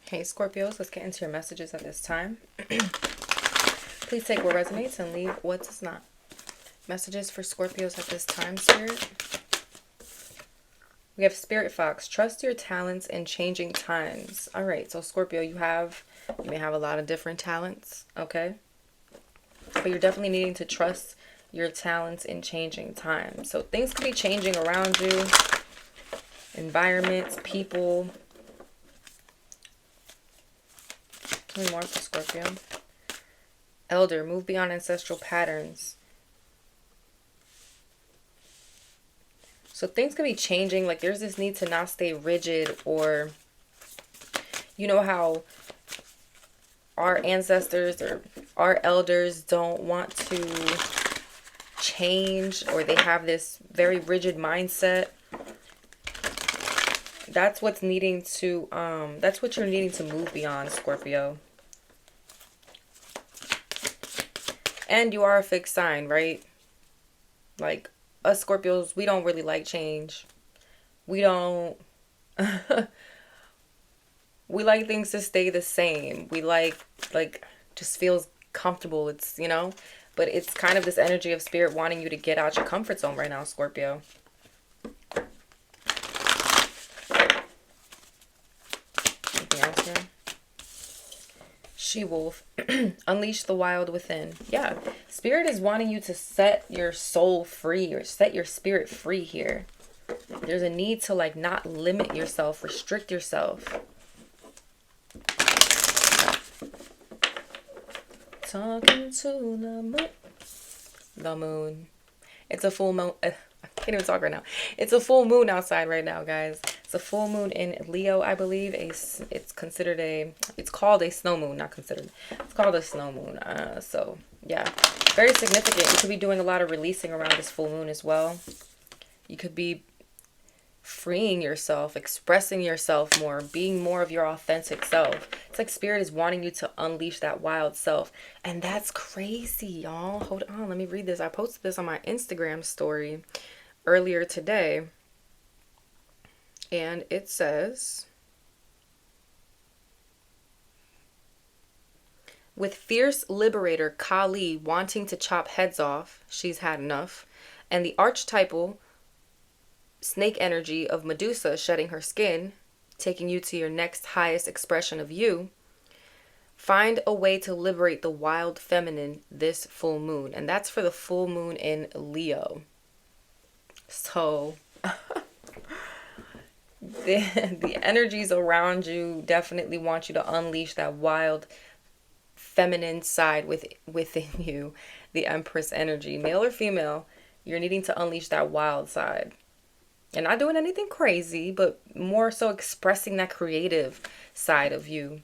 Hey Scorpios, let's get into your messages at this time. Please take what resonates and leave what does not. Messages for Scorpios at this time, Spirit. We have Spirit Fox. Trust your talents in changing times. All right, so Scorpio, you may have a lot of different talents, okay? But you're definitely needing to trust your talents in changing times. So things could be changing around you. Environments, people. Tell me more for Scorpio. Elder, move beyond ancestral patterns. So things can be changing. Like there's this need to not stay rigid, or you know how our ancestors or our elders don't want to change, or they have this very rigid mindset. That's what's needing to that's what you're needing to move beyond, Scorpio. And you are a fixed sign, right? Like us Scorpios, we don't really like change. We don't we like things to stay the same. We like just feels comfortable. It's, you know, but it's kind of this energy of spirit wanting you to get out your comfort zone right now, Scorpio. Anything else here? She-wolf. Unleash the wild within. Yeah. Spirit is wanting you to set your soul free, or set your spirit free here. There's a need to like not limit yourself, restrict yourself. Talking to the moon. The moon. It's a full moon. I can't even talk right now. It's a full moon outside right now, guys. It's a full moon in Leo, I believe. It's called a snow moon, not considered. It's called a snow moon. So yeah, very significant. You could be doing a lot of releasing around this full moon as well. You could be freeing yourself, expressing yourself more, being more of your authentic self. It's like spirit is wanting you to unleash that wild self. And that's crazy, y'all. Hold on, let me read this. I posted this on my Instagram story earlier today. And it says, with fierce liberator Kali wanting to chop heads off, she's had enough, and the archetypal snake energy of Medusa shedding her skin, taking you to your next highest expression of you, find a way to liberate the wild feminine this full moon. And that's for the full moon in Leo. So the energies around you definitely want you to unleash that wild feminine side within you, the Empress energy. Male or female, you're needing to unleash that wild side. And not doing anything crazy, but more so expressing that creative side of you.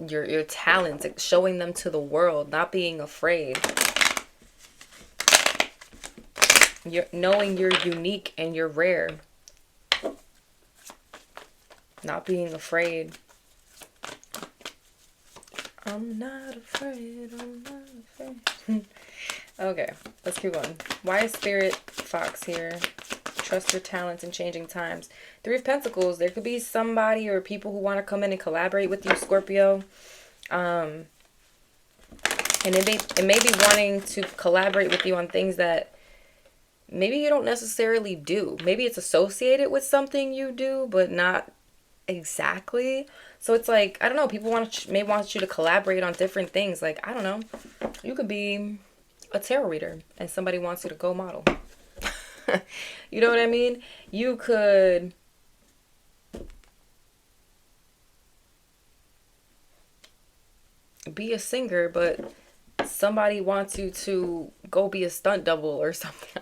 Your talents, showing them to the world, not being afraid. You're knowing you're unique and you're rare. Not being afraid. I'm not afraid. I'm not afraid. Okay, let's keep going. Why is Spirit Fox here? Trust your talents in changing times. Three of Pentacles. There could be somebody or people who want to come in and collaborate with you, Scorpio. And it may be wanting to collaborate with you on things that maybe you don't necessarily do. Maybe it's associated with something you do, but not exactly. So it's like, I don't know, people may want you to collaborate on different things. Like, I don't know, you could be a tarot reader and somebody wants you to go model. You know what I mean? You could be a singer, but somebody wants you to go be a stunt double or something.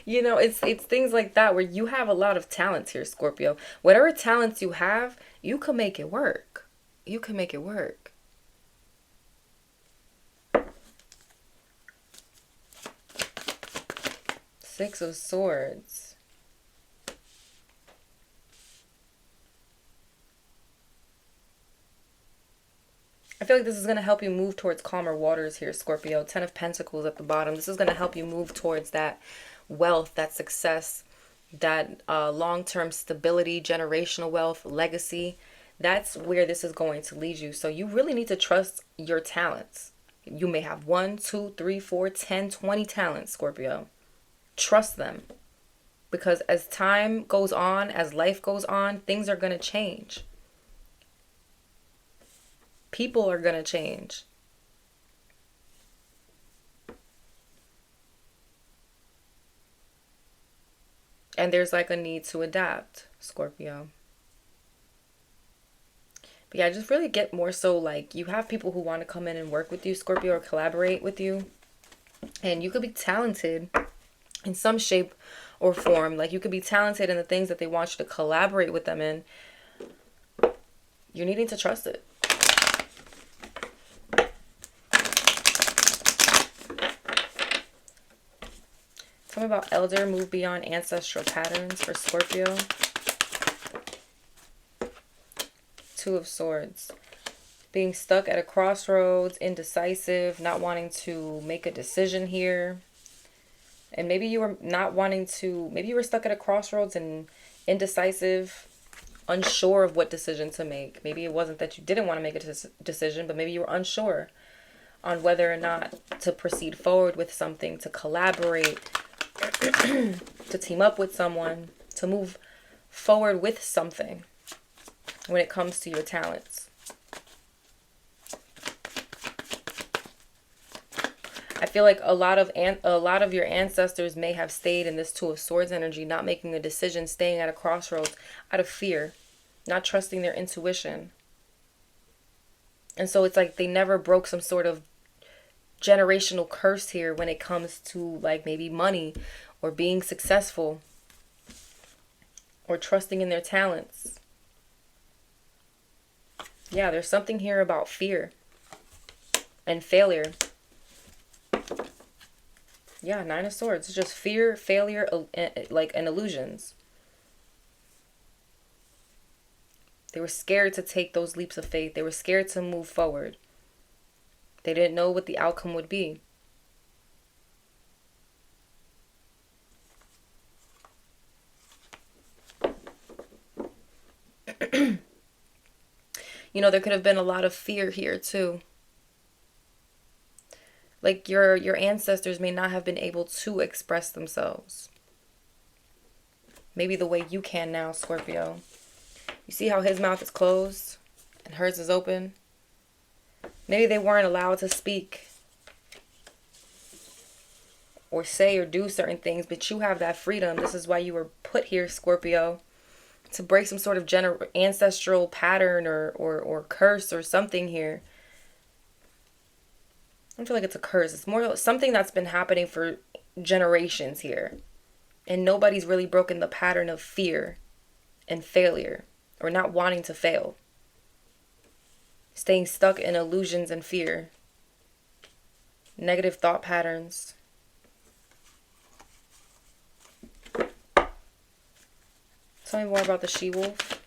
You know, it's things like that where you have a lot of talents here, Scorpio. Whatever talents you have, you can make it work. You can make it work. Six of Swords. I feel like this is going to help you move towards calmer waters here, Scorpio. 10 of Pentacles at the bottom. This is going to help you move towards that wealth, that success, that long-term stability, generational wealth, legacy. That's where this is going to lead you. So you really need to trust your talents. You may have 1, 2, 3, 4, 10, 20 talents, Scorpio. Trust them. Because as time goes on, as life goes on, things are going to change. People are going to change. And there's like a need to adapt, Scorpio. But yeah, just really get more so like you have people who want to come in and work with you, Scorpio, or collaborate with you. And you could be talented in some shape or form. Like you could be talented in the things that they want you to collaborate with them in. You're needing to trust it. Tell me about elder, move beyond ancestral patterns for Scorpio. 2 of Swords. Being stuck at a crossroads, indecisive, not wanting to make a decision here. And maybe you were not wanting to, maybe you were stuck at a crossroads and indecisive, unsure of what decision to make. Maybe it wasn't that you didn't want to make a decision, but maybe you were unsure on whether or not to proceed forward with something, to collaborate, to team up with someone, to move forward with something when it comes to your talents. I feel like a lot of your ancestors may have stayed in this 2 of Swords energy, not making a decision, staying at a crossroads out of fear, not trusting their intuition. And so it's like they never broke some sort of generational curse here when it comes to like maybe money or being successful or trusting in their talents. Yeah, there's something here about fear and failure. Yeah, 9 of Swords. It's just fear, failure, like, and illusions. They were scared to take those leaps of faith. They were scared to move forward. They didn't know what the outcome would be. You know, there could have been a lot of fear here too. Like your ancestors may not have been able to express themselves. Maybe the way you can now, Scorpio. You see how his mouth is closed and hers is open? Maybe they weren't allowed to speak or say or do certain things, but you have that freedom. This is why you were put here, Scorpio, to break some sort of ancestral pattern or curse or something here. I don't feel like it's a curse. It's more something that's been happening for generations here. And nobody's really broken the pattern of fear and failure or not wanting to fail. Staying stuck in illusions and fear. Negative thought patterns. Tell me more about the she-wolf.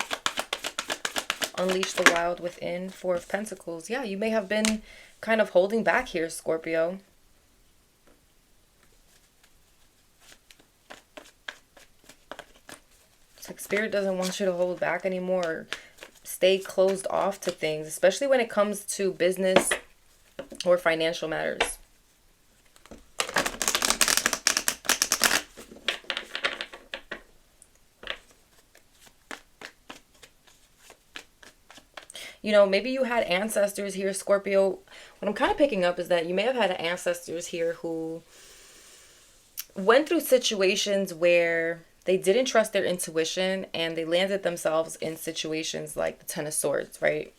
Unleash the wild within. 4 of Pentacles. Yeah, you may have been kind of holding back here, Scorpio. It's like Spirit doesn't want you to hold back anymore. Stay closed off to things, especially when it comes to business or financial matters. You know, maybe you had ancestors here, Scorpio. What I'm kind of picking up is that you may have had ancestors here who went through situations where they didn't trust their intuition and they landed themselves in situations like the 10 of Swords, right?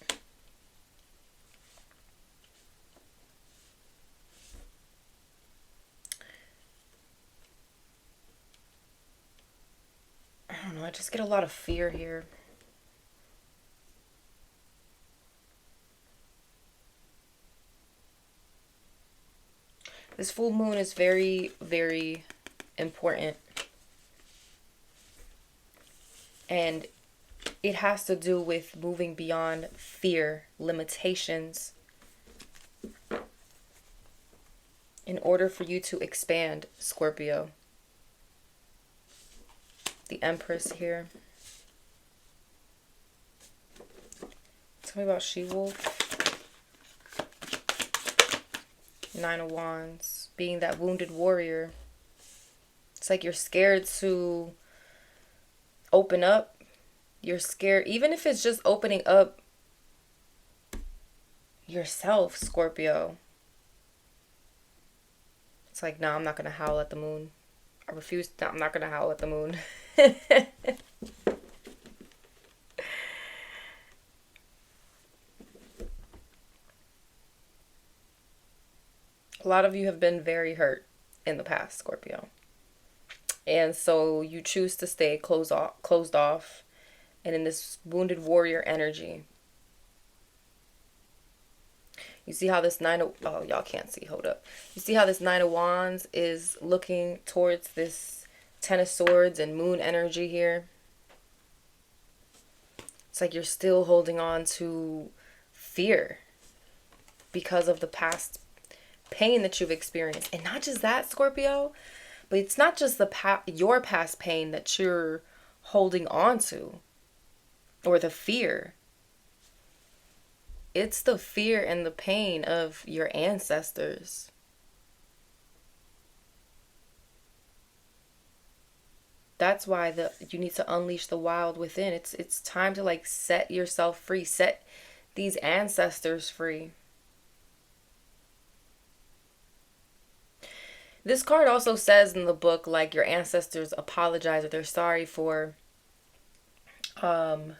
I don't know, I just get a lot of fear here. This full moon is very, very important. And it has to do with moving beyond fear, limitations, in order for you to expand, Scorpio. The Empress here. Tell me about She-Wolf. Nine of Wands. Being that wounded warrior. It's like you're scared to open up. You're scared, even if it's just opening up yourself, Scorpio. It's like, no, I'm not going to howl at the moon. I refuse. No, I'm not going to howl at the moon. A lot of you have been very hurt in the past, Scorpio. And so you choose to stay closed off and in this wounded warrior energy. You see how this oh, y'all can't see, hold up. You see how this Nine of Wands is looking towards this Ten of Swords and moon energy here? It's like you're still holding on to fear because of the past pain that you've experienced. And not just that, Scorpio, but it's not just your past pain that you're holding on to, or the fear. It's the fear and the pain of your ancestors. That's why you need to unleash the wild within. It's time to like set yourself free, set these ancestors free. This card also says in the book, like, your ancestors apologize or they're sorry for the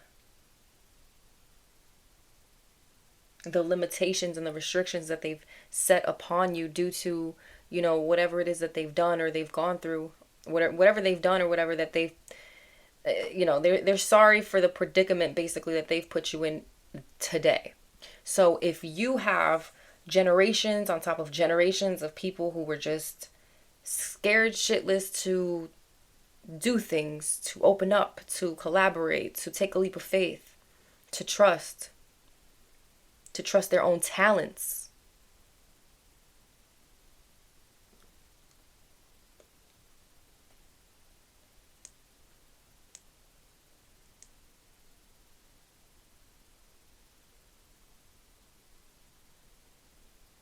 limitations and the restrictions that they've set upon you due to, you know, whatever it is that they've done or they've gone through, whatever they've done or whatever that they've, you know, they're sorry for the predicament basically that they've put you in today. So if you have generations on top of generations of people who were just scared shitless to do things, to open up, to collaborate, to take a leap of faith, to trust their own talents.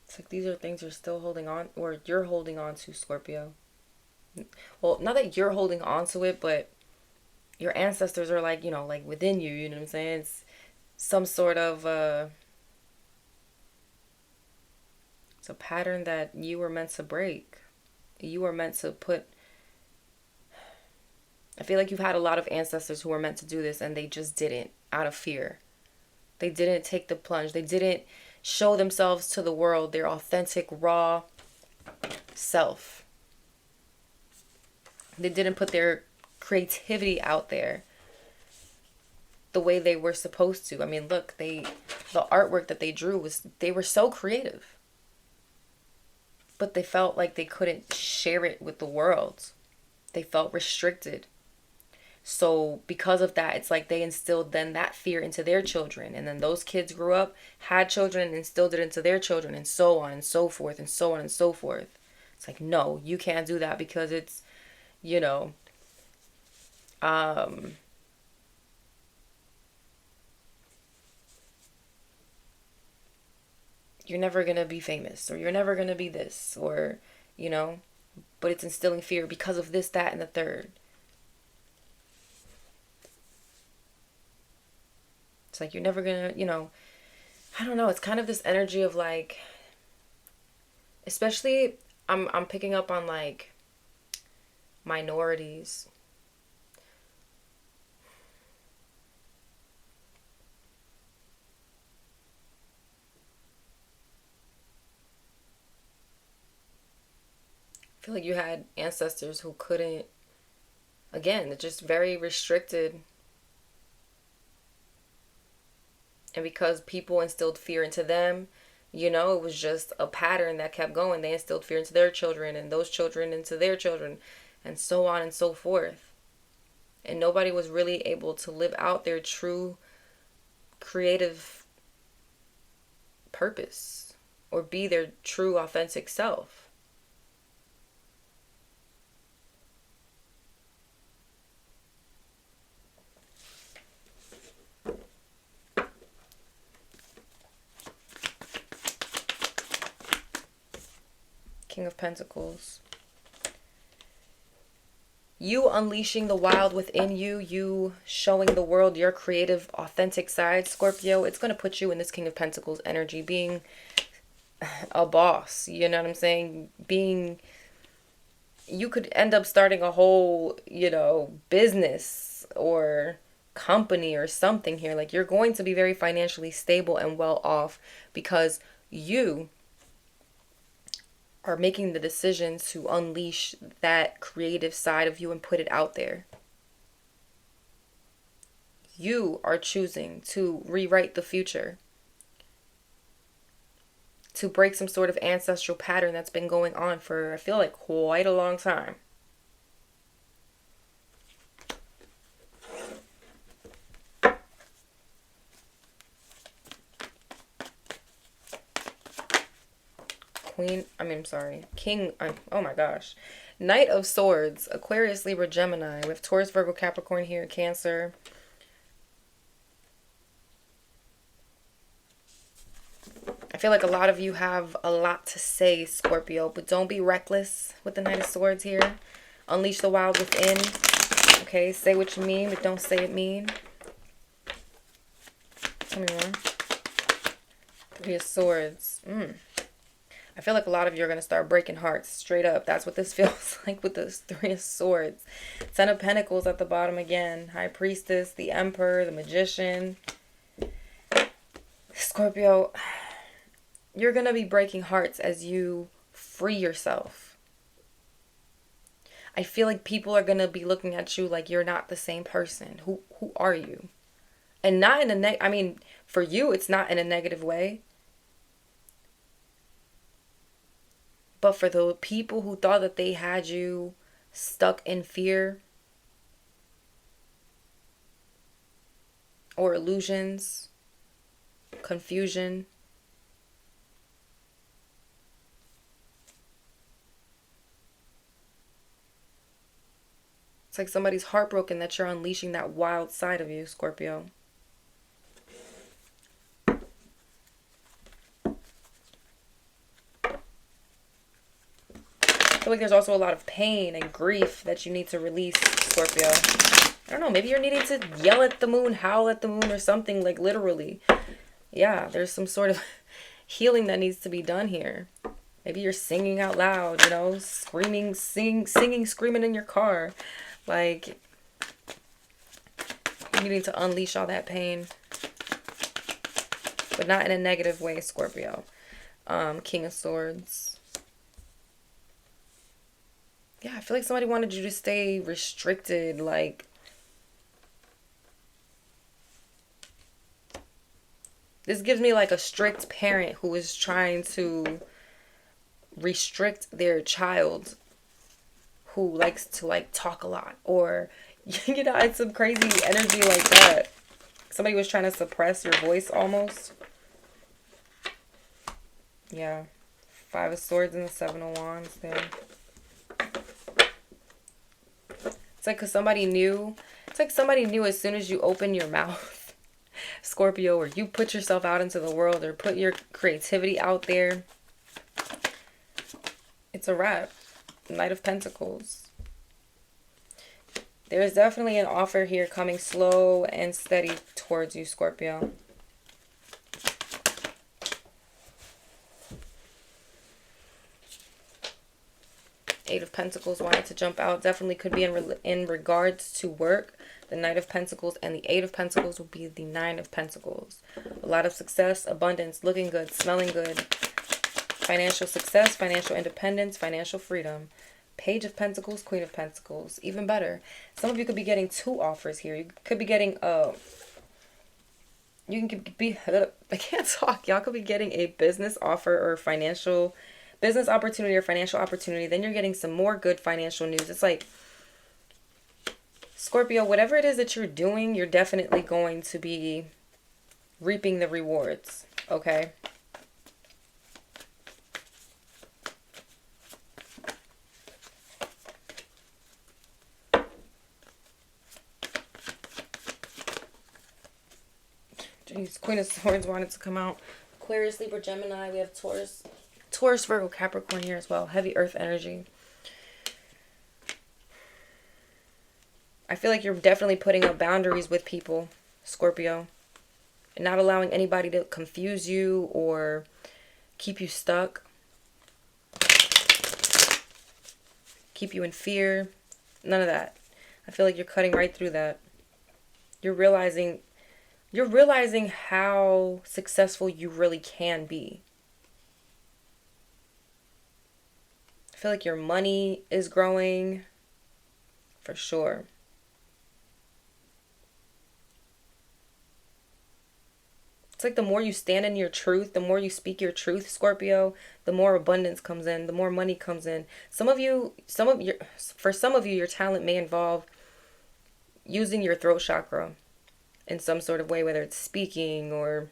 It's like these are things you're still holding on, or you're holding on to, Scorpio. Well, not that you're holding on to it, but your ancestors are like, you know, like within you, you know what I'm saying? It's some sort of, it's a pattern that you were meant to break. You were meant to I feel like you've had a lot of ancestors who were meant to do this and they just didn't, out of fear. They didn't take the plunge. They didn't show themselves to the world, their authentic, raw self. They didn't put their creativity out there the way they were supposed to. I mean, look, the artwork that they drew they were so creative. But they felt like they couldn't share it with the world. They felt restricted. So because of that, it's like they instilled then that fear into their children. And then those kids grew up, had children, and instilled it into their children, and so on and so forth, and so on and so forth. It's like, no, you can't do that because it's, you know, you're never going to be famous, or you're never going to be this, or, you know, but it's instilling fear because of this, that, and the third. It's like you're never gonna, you know, I don't know. It's kind of this energy of like, especially I'm picking up on like minorities. I feel like you had ancestors who couldn't, again, they're just very restricted. And because people instilled fear into them, you know, it was just a pattern that kept going. They instilled fear into their children and those children into their children and so on and so forth. And nobody was really able to live out their true creative purpose or be their true authentic self. King of Pentacles. You unleashing the wild within you, you showing the world your creative, authentic side, Scorpio, it's going to put you in this King of Pentacles energy, being a boss, you know what I'm saying? You could end up starting a whole, business or company or something here. Like, you're going to be very financially stable and well off because you are making the decision to unleash that creative side of you and put it out there. You are choosing to rewrite the future, to break some sort of ancestral pattern that's been going on for, I feel like, quite a long time. King, oh my gosh. Knight of Swords, Aquarius, Libra, Gemini. We have Taurus, Virgo, Capricorn here, Cancer. I feel like a lot of you have a lot to say, Scorpio, but don't be reckless with the Knight of Swords here. Unleash the wild within. Okay, say what you mean, but don't say it mean. Tell me more. Three of Swords. I feel like a lot of you are going to start breaking hearts. Straight up. That's what this feels like with this Three of Swords. Ten of Pentacles at the bottom again. High Priestess, the Emperor, the Magician. Scorpio, you're going to be breaking hearts as you free yourself. I feel like people are going to be looking at you like you're not the same person. Who are you? And not in a for you, it's not in a negative way. But for the people who thought that they had you stuck in fear or illusions, confusion, it's like somebody's heartbroken that you're unleashing that wild side of you, Scorpio. I feel like there's also a lot of pain and grief that you need to release, Scorpio. I don't know, maybe you're needing to yell at the moon, howl at the moon or something, like literally. Yeah, there's some sort of healing that needs to be done here. Maybe you're singing out loud, screaming, singing, screaming in your car. Like, you need to unleash all that pain. But not in a negative way, Scorpio. King of Swords. Yeah, I feel like somebody wanted you to stay restricted, like, this gives me like a strict parent who is trying to restrict their child who likes to like talk a lot, or it's some crazy energy like that. Somebody was trying to suppress your voice almost. Yeah. Five of Swords and the Seven of Wands there. It's like somebody knew. It's like somebody knew as soon as you open your mouth, Scorpio, or you put yourself out into the world or put your creativity out there. It's a wrap. Knight of Pentacles. There's definitely an offer here coming slow and steady towards you, Scorpio. Eight of Pentacles wanted to jump out. Definitely could be in regards to work. The Knight of Pentacles and the Eight of Pentacles will be the Nine of Pentacles. A lot of success, abundance, looking good, smelling good. Financial success, financial independence, financial freedom. Page of Pentacles, Queen of Pentacles. Even better. Some of you could be getting two offers here. You could be getting I can't talk. Y'all could be getting a business offer or financial business opportunity or financial opportunity. Then you're getting some more good financial news. It's like, Scorpio, whatever it is that you're doing, you're definitely going to be reaping the rewards. Okay? Jeez, Queen of Swords wanted to come out. Aquarius, Libra, Gemini. We have Taurus, Taurus, Virgo, Capricorn here as well. Heavy earth energy. I feel like you're definitely putting up boundaries with people, Scorpio. And not allowing anybody to confuse you or keep you stuck. Keep you in fear. None of that. I feel like you're cutting right through that. You're realizing how successful you really can be. I feel like your money is growing for sure. It's like the more you stand in your truth, the more you speak your truth, Scorpio, the more abundance comes in, the more money comes in. For some of you, your talent may involve using your throat chakra in some sort of way, whether it's speaking or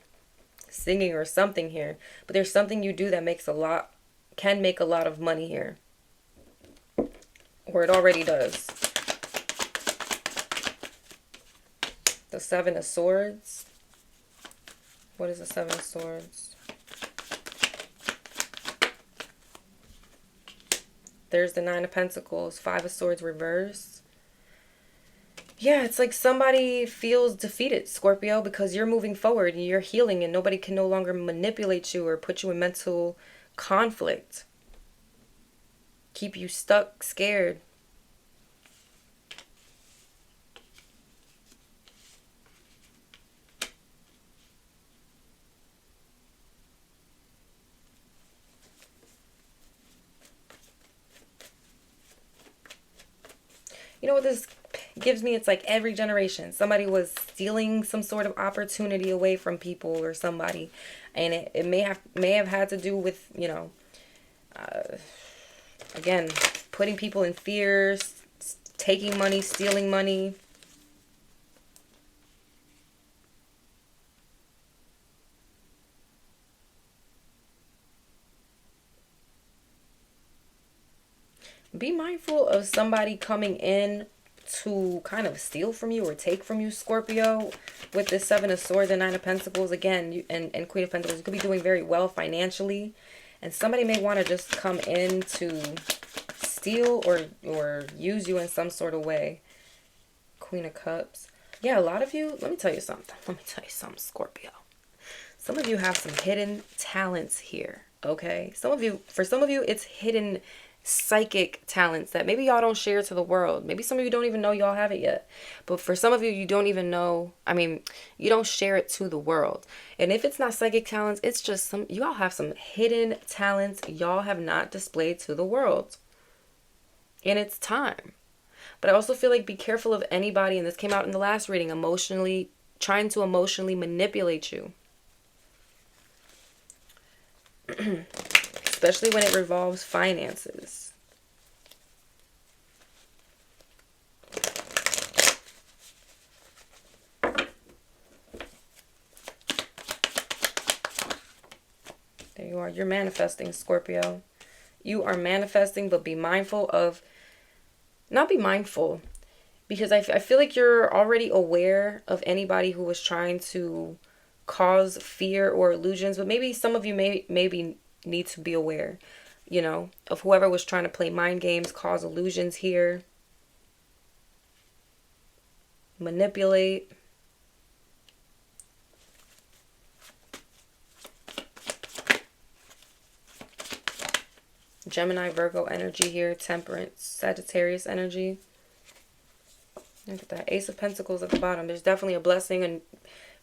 singing or something here. But there's something you do that can make a lot of money here. Or it already does. The Seven of Swords. What is the Seven of Swords? There's the Nine of Pentacles. Five of Swords reverse. Yeah, it's like somebody feels defeated, Scorpio, because you're moving forward and you're healing and nobody can no longer manipulate you or put you in mental conflict. Keep you stuck, scared. You know what this gives me? It's like every generation. Somebody was stealing some sort of opportunity away from people or somebody. And it may have had to do with, again, putting people in fear, taking money, stealing money. Be mindful of somebody coming in to kind of steal from you or take from you, Scorpio, with this Seven of Swords and Nine of Pentacles. Again, and Queen of Pentacles. You could be doing very well financially. And somebody may want to just come in to steal or use you in some sort of way. Queen of Cups. Yeah, a lot of you, let me tell you something, Scorpio. Some of you have some hidden talents here, okay? For some of you, it's hidden psychic talents that maybe y'all don't share to the world. Maybe some of you don't even know y'all have it yet. But for some of you, you don't even know. You don't share it to the world. And if it's not psychic talents, it's just y'all have some hidden talents y'all have not displayed to the world. And it's time. But I also feel like be careful of anybody, and this came out in the last reading, trying to emotionally manipulate you. Especially when it revolves finances. There you are. You're manifesting, Scorpio. You are manifesting, but be mindful of... Not be mindful. Because I feel like you're already aware of anybody who was trying to cause fear or illusions. But maybe some of you maybe need to be aware, of whoever was trying to play mind games, cause illusions here, manipulate. Gemini, Virgo energy here, Temperance, Sagittarius energy. Look at that, Ace of Pentacles at the bottom. There's definitely a blessing and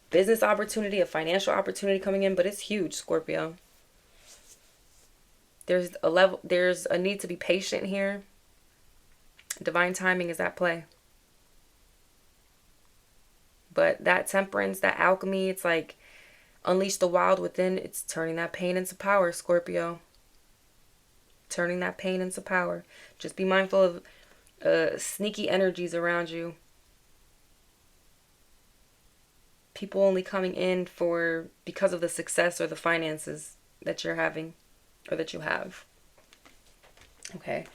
business opportunity, a financial opportunity coming in, but it's huge, Scorpio. There's a need to be patient here. Divine timing is at play. But that temperance, that alchemy, it's like unleash the wild within. It's turning that pain into power, Scorpio. Turning that pain into power. Just be mindful of sneaky energies around you. People only coming in because of the success or the finances that you're having. Or that you have. Okay.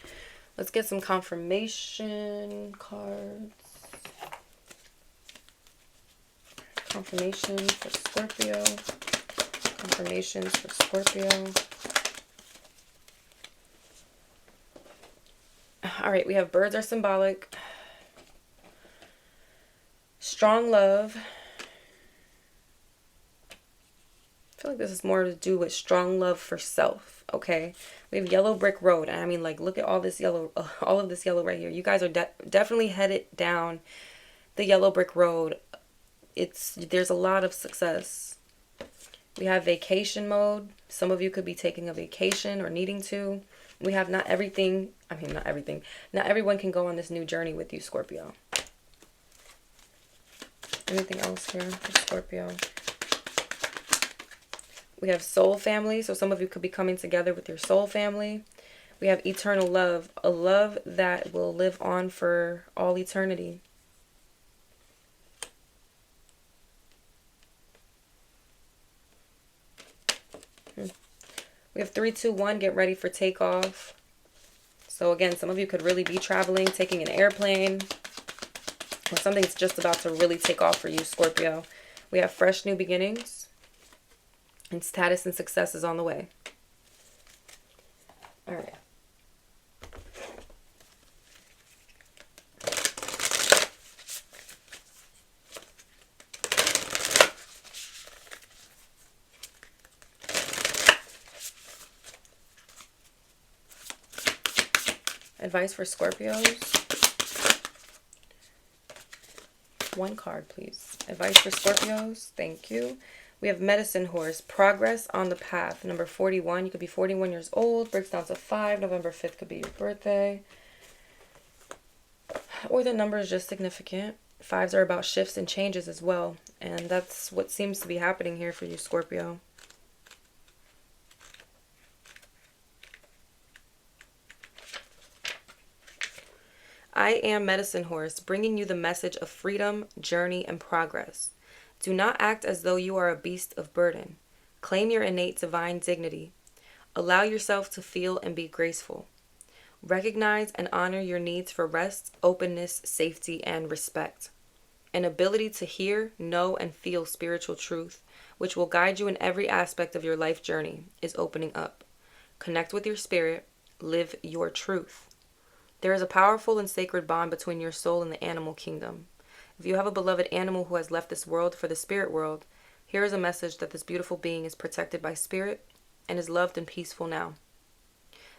Let's get some confirmation cards. Confirmation for Scorpio. Confirmations for Scorpio. All right, we have birds are symbolic. Strong love. I feel like this is more to do with strong love for self, okay? We have yellow brick road. And I mean, like, look at all this yellow, all of this yellow right here. You guys are definitely headed down the yellow brick road. There's a lot of success. We have vacation mode. Some of you could be taking a vacation or needing to. We have not everything. Not everyone can go on this new journey with you, Scorpio. Anything else here for Scorpio? We have soul family. So some of you could be coming together with your soul family. We have eternal love. A love that will live on for all eternity. We have 3, 2, 1. Get ready for takeoff. So again, some of you could really be traveling, taking an airplane. Or something's just about to really take off for you, Scorpio. We have fresh new beginnings. And status and success is on the way. All right. Advice for Scorpios. One card, please. Advice for Scorpios. Thank you. We have medicine horse. Progress on the path. Number 41. You could be 41 years old. Breaks down to 5. November 5th could be your birthday. Or the number is just significant. 5s are about shifts and changes as well. And that's what seems to be happening here for you, Scorpio. I am Medicine Horse, bringing you the message of freedom, journey, and progress. Do not act as though you are a beast of burden. Claim your innate divine dignity. Allow yourself to feel and be graceful. Recognize and honor your needs for rest, openness, safety, and respect. An ability to hear, know, and feel spiritual truth, which will guide you in every aspect of your life journey, is opening up. Connect with your spirit. Live your truth. There is a powerful and sacred bond between your soul and the animal kingdom. If you have a beloved animal who has left this world for the spirit world, here is a message that this beautiful being is protected by spirit and is loved and peaceful now.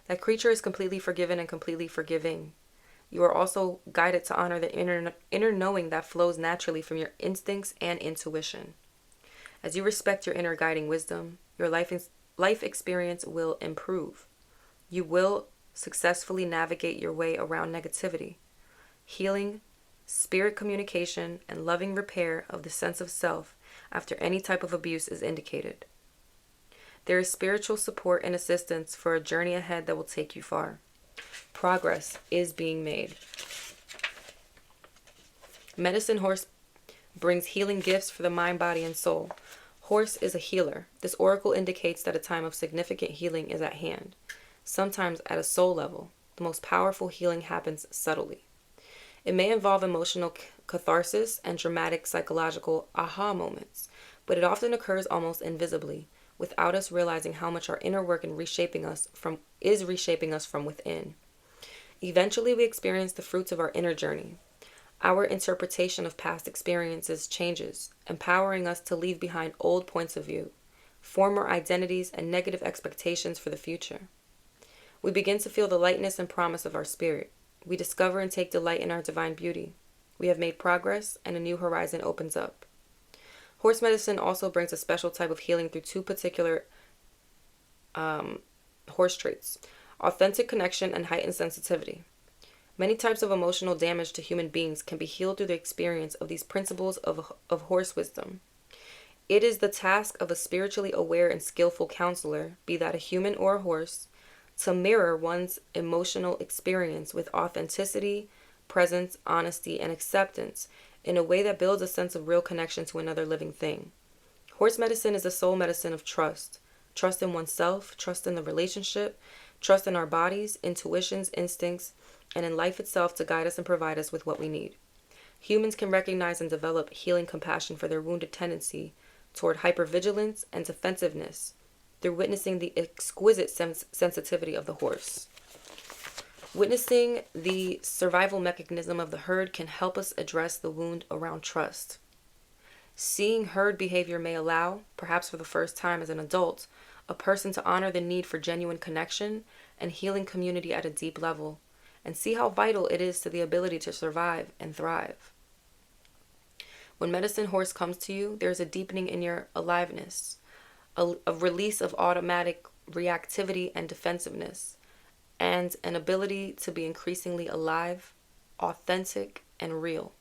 That creature is completely forgiven and completely forgiving. You are also guided to honor the inner knowing that flows naturally from your instincts and intuition. As you respect your inner guiding wisdom, your life experience will improve. You will successfully navigate your way around negativity. Healing, spirit communication, and loving repair of the sense of self after any type of abuse is indicated. There is spiritual support and assistance for a journey ahead that will take you far. Progress is being made. Medicine Horse brings healing gifts for the mind, body, and soul. Horse is a healer. This oracle indicates that a time of significant healing is at hand. Sometimes at a soul level, the most powerful healing happens subtly. It may involve emotional catharsis and dramatic psychological aha moments, but it often occurs almost invisibly, without us realizing how much our inner work is reshaping us from within. Eventually, we experience the fruits of our inner journey. Our interpretation of past experiences changes, empowering us to leave behind old points of view, former identities, and negative expectations for the future. We begin to feel the lightness and promise of our spirit. We discover and take delight in our divine beauty. We have made progress, and a new horizon opens up. Horse medicine also brings a special type of healing through 2 particular horse traits: authentic connection and heightened sensitivity. Many types of emotional damage to human beings can be healed through the experience of these principles of horse wisdom. It is the task of a spiritually aware and skillful counselor, be that a human or a horse, to mirror one's emotional experience with authenticity, presence, honesty, and acceptance in a way that builds a sense of real connection to another living thing. Horse medicine is the soul medicine of trust. Trust in oneself, trust in the relationship, trust in our bodies, intuitions, instincts, and in life itself to guide us and provide us with what we need. Humans can recognize and develop healing compassion for their wounded tendency toward hypervigilance and defensiveness through witnessing the exquisite sensitivity of the horse. Witnessing the survival mechanism of the herd can help us address the wound around trust. Seeing herd behavior may allow, perhaps for the first time as an adult, a person to honor the need for genuine connection and healing community at a deep level, and see how vital it is to the ability to survive and thrive. When medicine horse comes to you, there's a deepening in your aliveness, a release of automatic reactivity and defensiveness, and an ability to be increasingly alive, authentic, and real.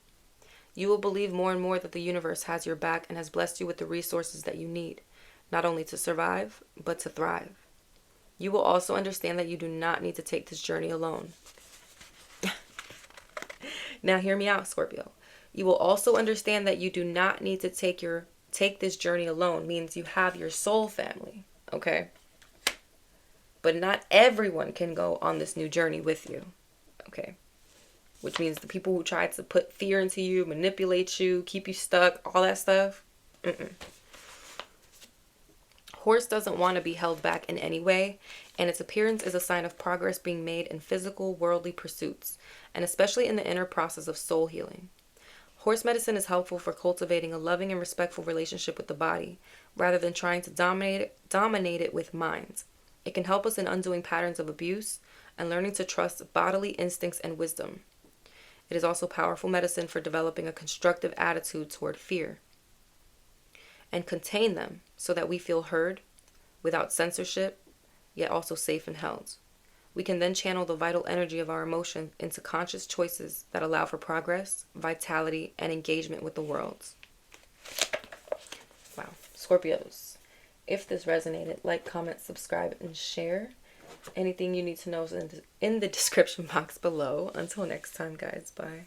You will believe more and more that the universe has your back and has blessed you with the resources that you need, not only to survive, but to thrive. You will also understand that you do not need to take this journey alone. Now hear me out, Scorpio. You will also understand that you do not need to take this journey alone. Means you have your soul family, okay? But not everyone can go on this new journey with you, okay? Which means the people who try to put fear into you, manipulate you, keep you stuck, all that stuff. Horse doesn't want to be held back in any way, and its appearance is a sign of progress being made in physical, worldly pursuits, and especially in the inner process of soul healing. Horse medicine is helpful for cultivating a loving and respectful relationship with the body, rather than trying to dominate it with mind. It can help us in undoing patterns of abuse and learning to trust bodily instincts and wisdom. It is also powerful medicine for developing a constructive attitude toward fear and contain them so that we feel heard without censorship, yet also safe and held. We can then channel the vital energy of our emotion into conscious choices that allow for progress, vitality, and engagement with the world. Wow. Scorpios, if this resonated, like, comment, subscribe, and share. Anything you need to know is in the description box below. Until next time, guys. Bye.